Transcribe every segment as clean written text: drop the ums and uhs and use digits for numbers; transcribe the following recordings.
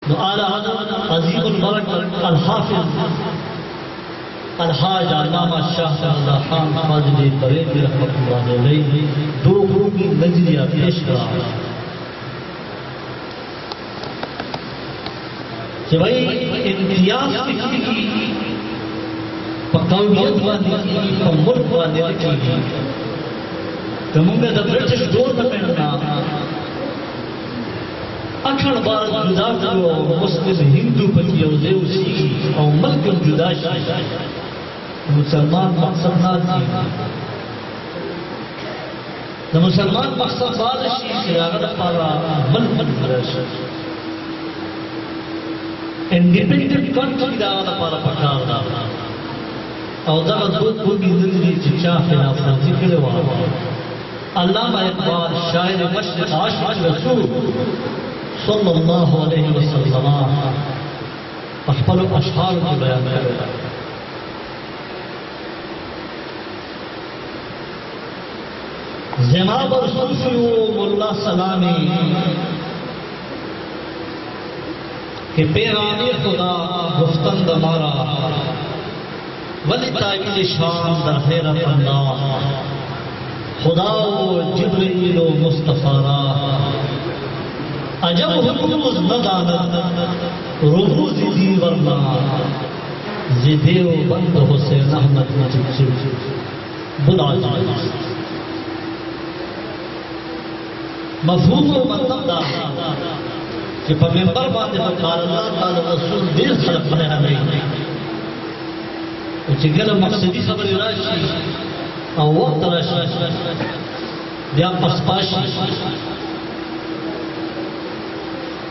No आला हज़रत अज़ीमुल बरकत अल-हाफ़िज़ अलहाज अल्लामा शाह अब्दुल्ला खान फाज़िली बरेलवी रहमतुल्लाह अलैहि दो रूमी नज़रिया पेश करा कि भाई इम्तियाज की पकौड़ियत वाली की मुल्क वाले की तो मुंगे द ब्रिटिश गवर्नमेंट ना अखंड भारत जुदा करो मुस्लिम हिंदू पति और देवसी और मुल्क जुदा मुसलमान मकसद ना थी न मुसलमान मकसद बादशी से अगर पारा मुल्क इंडिपेंडेंट कंट्री दा पारा पकार दा और दगा दो कोई जिंदगी चिचा खिलाफ जिक्र हुआ अल्लामा इकबाल शायर मशरिक आशिक रसूल सल्लल्लाहु अलैहि वसल्लम अखबार अशहार को बयान करेगा ज़माब और सूफी मुल्ला सलामी के पैगामे खुदा गुफ्तन दमारा वली तावील शान दर हैरत अल्लाह खुदा जिब्रील मुस्तफारा अजब हुकूमत न दानत रोज दी वरना जिदेव बंद हुसैन अहमद मजीद बुला मफहूम और मतलब दा कि पैगंबर बात क़ाल अल्लाह ताला रसूल देर खलक ने हमें चिगल मकसदी खबर राशि और वक्त राशि या पसपाशी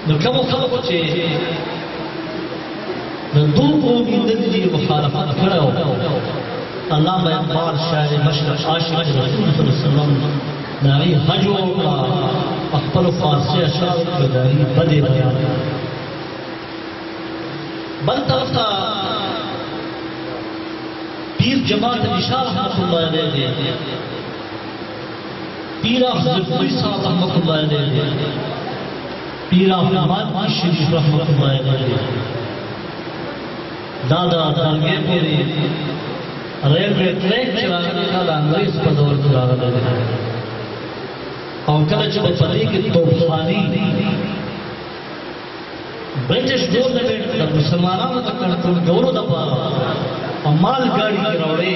न कम चे न दो कौमी नजरी मुखालफत खड़ा हो अल्लामा इकबाल शायर मशरिक आशिक रसूल सल्लल्लाहु अलैहि वसल्लम नारी हज का अकबर फारसी अशरार के दारी बदे बयान बल तरफ था पीर जमात निशार रहमतुल्लाह अलैहि पीर अफजल साहब रहमतुल्लाह अलैहि पीर अहमद शरीफ रहमतुल्लाह अलैहि दादा दरगे मेरे रेलवे ट्रैक चलाने वाला अंग्रेज पर दौर चला रहा है और कल जब पति की तोफानी ब्रिटिश गवर्नमेंट का मुसलमानों का कंट्रोल गौरव दबा और माल गाड़ी के रोड़े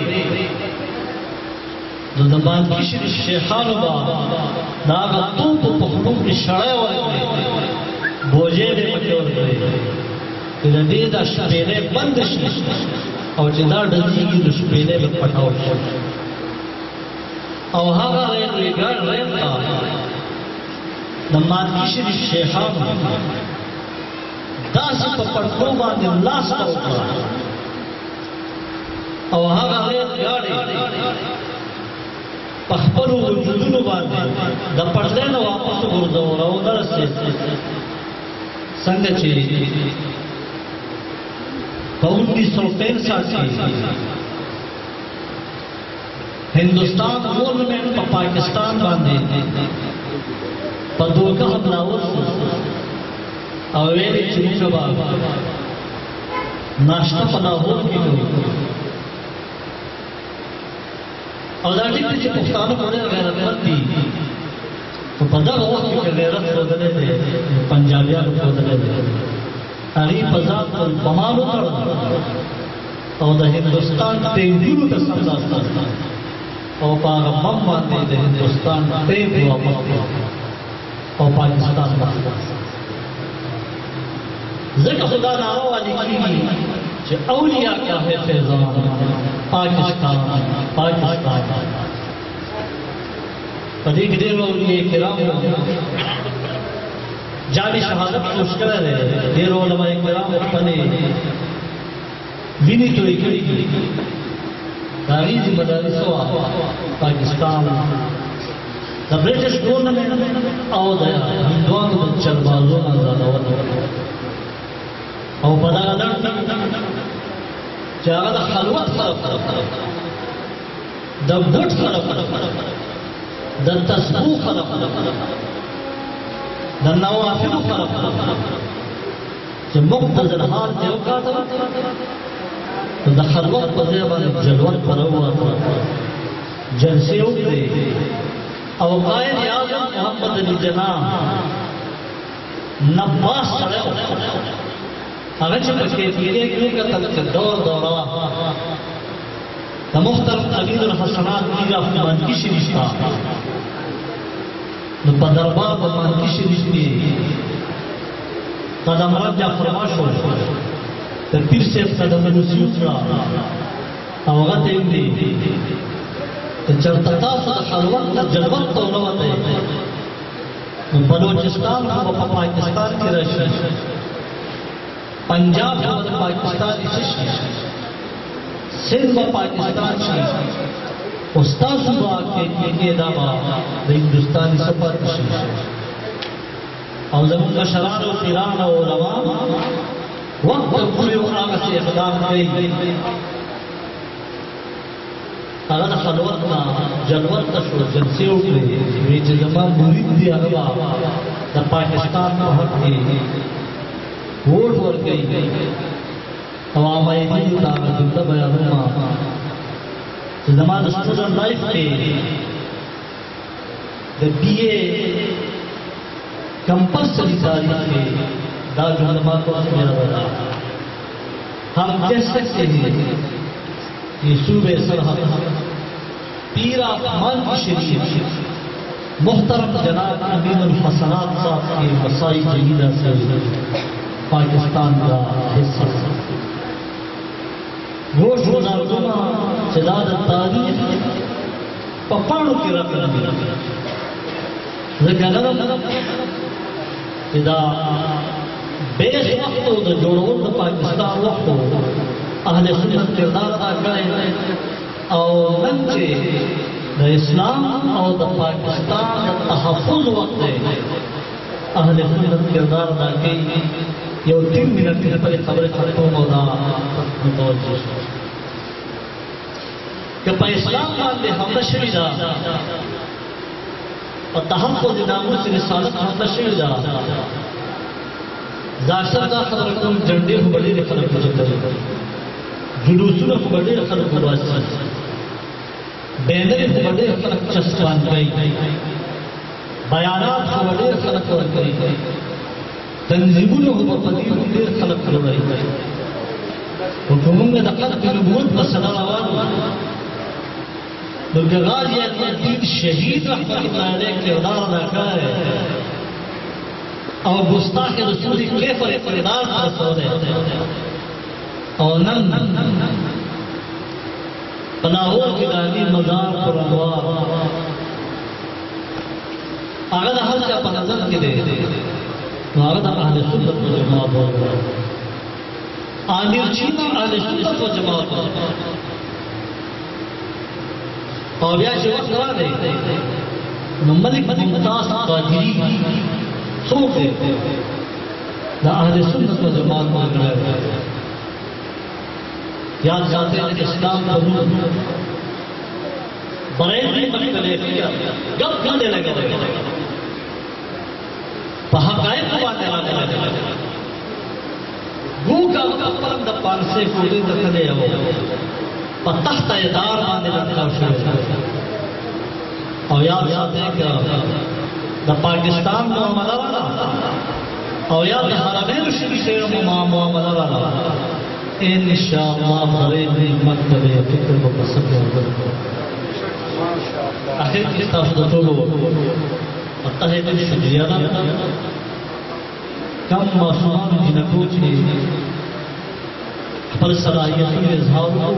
जो दबान की श्री शेखान बा नागा तो पकड़ों की शराय वाले बोझे ने मचोर गए तेरे देदा शपेले बंद और जिंदा डली की दुश्मने में पटाओ और हागा रेल गाड़ रेल का दबान की श्री शेखान दास पकड़ों बांधे लाश का ऊपर और हागा रेल गाड़ी पखपलू वजूदुनु बांधे द पर्दे न वापस गुर्दो रौदर से संगचे 1963 हिंदुस्तान गवर्नमेंट पर पाकिस्तान बांधे पदों का हमलावर और वेरे चिंचबा नाश्ता पना हो की और दादी के पुख्तान पड़े गैरत थी तो पता हुआ कि गैरत खोदने थे पंजाबिया को खोदने थे अरी पजाब पर बमानो कर और द हिंदुस्तान तेंदुरु का समझा और पाग बम मारते थे हिंदुस्तान तेज हुआ और पाकिस्तान ज़िक्र खुदा नारो वाली की जो औलिया क्या है फैज़ान पाकिस्तान पदीक देव औलिया किराम जाली शहादत मुश्किल है देर उलमा किराम पने विनी तो इकड़ी तारीज़ मदारिसो पाकिस्तान द ब्रिटिश गवर्नमेंट और द हिंदुओं को चलबाजों में ज़्यादा और पता लगा ज्यादा खलवत खलफ द बुट खलफ द तस्बू खलफ द नवाफिल खलफ چې مقتضى الحال دی وکاته د خلوت په ځای باندې جلوت پر وواته جلسې وکړې او قائد اعظم محمد علي جناح نباس سره هغه چې په کیفیت کې کتل چې دوره د محترم امیر الحسنات میر افغانکی شریف تا نو په دربار د مانکی شریف کې قدم راځه فرمایش وشو د پیر صاحب قدم نصیحت را او هغه ته ویلي چې چرته تاسو د خلوت د جلوت ته ولوته نو بلوچستان او په پاکستان کې راشي पंजाब और पाकिस्तान सिंध व पाकिस्तान से उस्ताद सुबह के दावा हिंदुस्तानी सफर और जब मशरान और फिरान और उलमा वक्त पूरे आगे से इक़दाम करेंगे अगर खलवत ना जलवत तशो जलसे उठे वे जमा मुरीद दिया हवा द पाकिस्तान में हक के वोट वर गई अवाम आईनी उतारा जिंदा बयानुमा ज़माने स्टूडेंट लाइफ पे द बीए कंपल्सरी तारीख पे दारुल उलमा को मेरा बता हम कह सकते हैं ये सूबे सरहद पीरा मान की शरीफ मुहतरम जनाब अमीन उल हसनात साहब के मसाई जहीदा से पाकिस्तान का हिस्सा वो शुनाजुमा सदाद तारीख पपाड़ों की रकम इदा बेस वक्त तो जोड़ों तो पाकिस्तान वक्त अहले सुन्नत किरदार अदा करें और नंचे द इस्लाम और द पाकिस्तान तहफ़्फ़ुज़ वक्त अहले सुन्नत किरदार अदा करें यो 3 मिनट के पहले खबर खत्म होना मुतवज्जो कि इस्लाम मानते हमला शहीदा और तहफ़्फ़ुज़ नामूस रिसालत हमला शहीदा जाशर का खबर को झंडे को बड़े खबर को जगह जुलूसों को बड़े खबर को वासी बैनर को बड़े खबर चस्पान गई बयानात को बड़े खबर को करी तंजीबुल हुबपदी देर खलक करवाई हुकुम में दखल की नबूवत पर सदा आवाज़ दुर्गाज ये दीन शहीद रहमतुल्लाह अलैह किरदार अदा करे और गुस्ताख रसूल के किरदार रसूल है और नन पनाहों की दानी मज़ार पर अनवार अगर हर से अपन नजर के दे वादा अहले सुन्नत व जमात आमिर चीमा अहले सुन्नत व जमात और या जो करा दे मलिक मुमताज कादरी सोचे दा अहले सुन्नत व जमात में गए याद जाते हैं इस्लाम को बरेली मकबले किया गप गाने लगे हकायक को बातें लगे गू का परम द पारसे कोई दखले हो पत्ता दार माने रखा और याद आते हैं कि द पाकिस्तान मुआमला वाला और याद हरमैन शरीफैन मुआमला वाला इंशाअल्लाह बरेली मकबले फिक्र को पसंद होगा आखिर किस तरह तो पता है कि शुक्रिया ना कम मासूमान जिनको थे पर सलाहियत में इजहार हो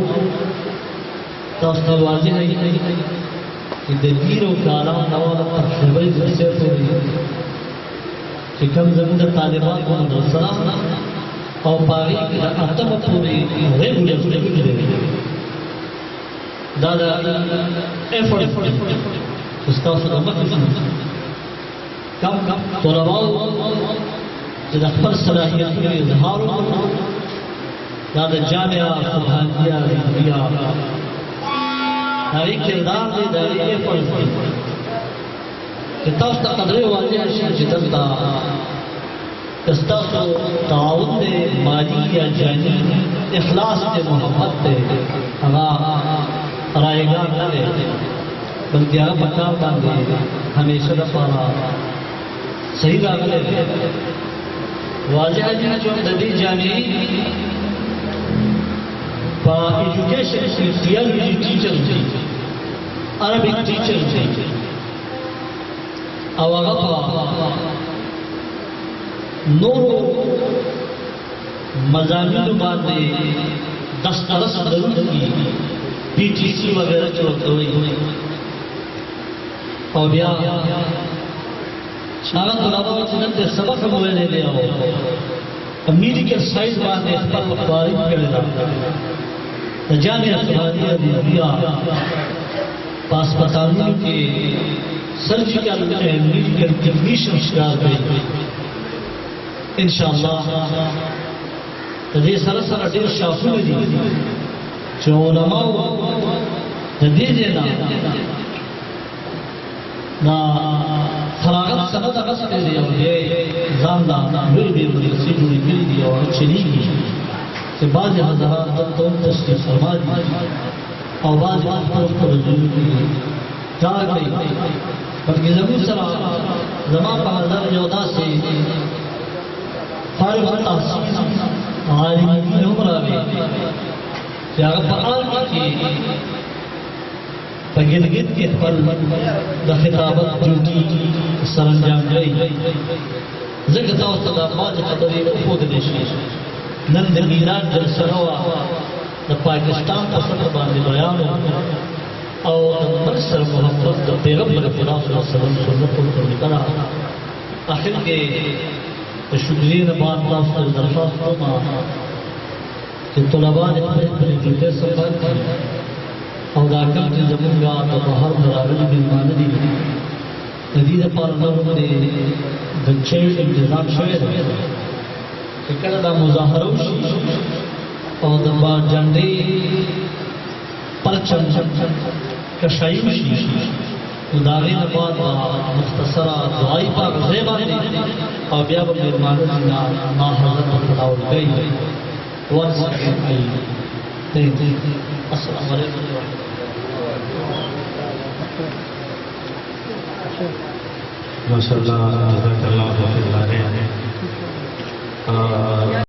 तो वाज़ेह है कि दलीलों का आलाम नवाला पर खबरें जैसे तो कि कम ज़मीन तालिबान को मदरसा और बागी के आतम पूरी रेगुलर दादा एफर्ट उसका सदमा कम तलबाओ जब अक्बर सलाहियत में इजहार हो दादा जामिया सुभानिया रिया नारी किरदार दे दारी एफर्ट किताब तक कदरे वाले हैं जितना किस्ता तो ताउन दे माली या जानी इखलास के मोहब्बत थे रायगा करे बल्कि मकाम बांधे हमेशा दफारा सही लागले वाजह जो नदी जानी एजुकेशन थियोलॉजी टीचर थी अरबिक टीचर थी नूरो मजामिन बांधे दस्तरस जरूर की PTC वगैरह चलते हुई और शाला तलाबा में सबक हुए ले लिया हो मेडिकल साइंस बांधे पर बारिश करेगा जामिया सुभानिया दिया अस्पतालों के सर्जिकल मेडिकल टेक्नीशियन शिकार गई इंशाअल्लाह ये सरसर डेर शाफी दी जो उलमा दे देना ना फरागत सनद अगस के लिए ये जानना मेरी भी मदरसे जुड़ी मिली और चली कि बाज़ हज़रात तो तशरीफ़ फरमा दी और बाज़ पर जा गई बल्कि ज़मीन सरा ज़मा का नज़र योदा से फारिग तहसील आलिमी उम्र में कि अगर पढ़ाल की गिद के पल द खिताबत ड्यूटी सरंजाम गई ज़िक्र तदाबाद कदरी खुद देशी नंद मीरान जलसरवा द पाकिस्तान का सदर बांधे बयान और मरसर मोहब्बत द पैगंबर खुदा सल्लल्लाहु अलैहि वसल्लम सुन्नत को निकला आखिर के शुक्रिया नबात से दरख्वास्त होना कि तलबा ने अपने जूते संभाल और दाखिल की जमूंगा तो बाहर बराबर बिलमान दी नदीद पर ने बच्चे इंतजाम शोर कदा मुजाहरोशी और दबा झंडे परचम कशायुशी उदारी नबाद मुख्तसरा दुआई पर ज़ेबा ने और ब्याब मेहमान ना हज़रत खुदाउल गई वन आई अस्सलाम वालेकुम माशाअल्लाह जज़ाकल्लाहु खैर।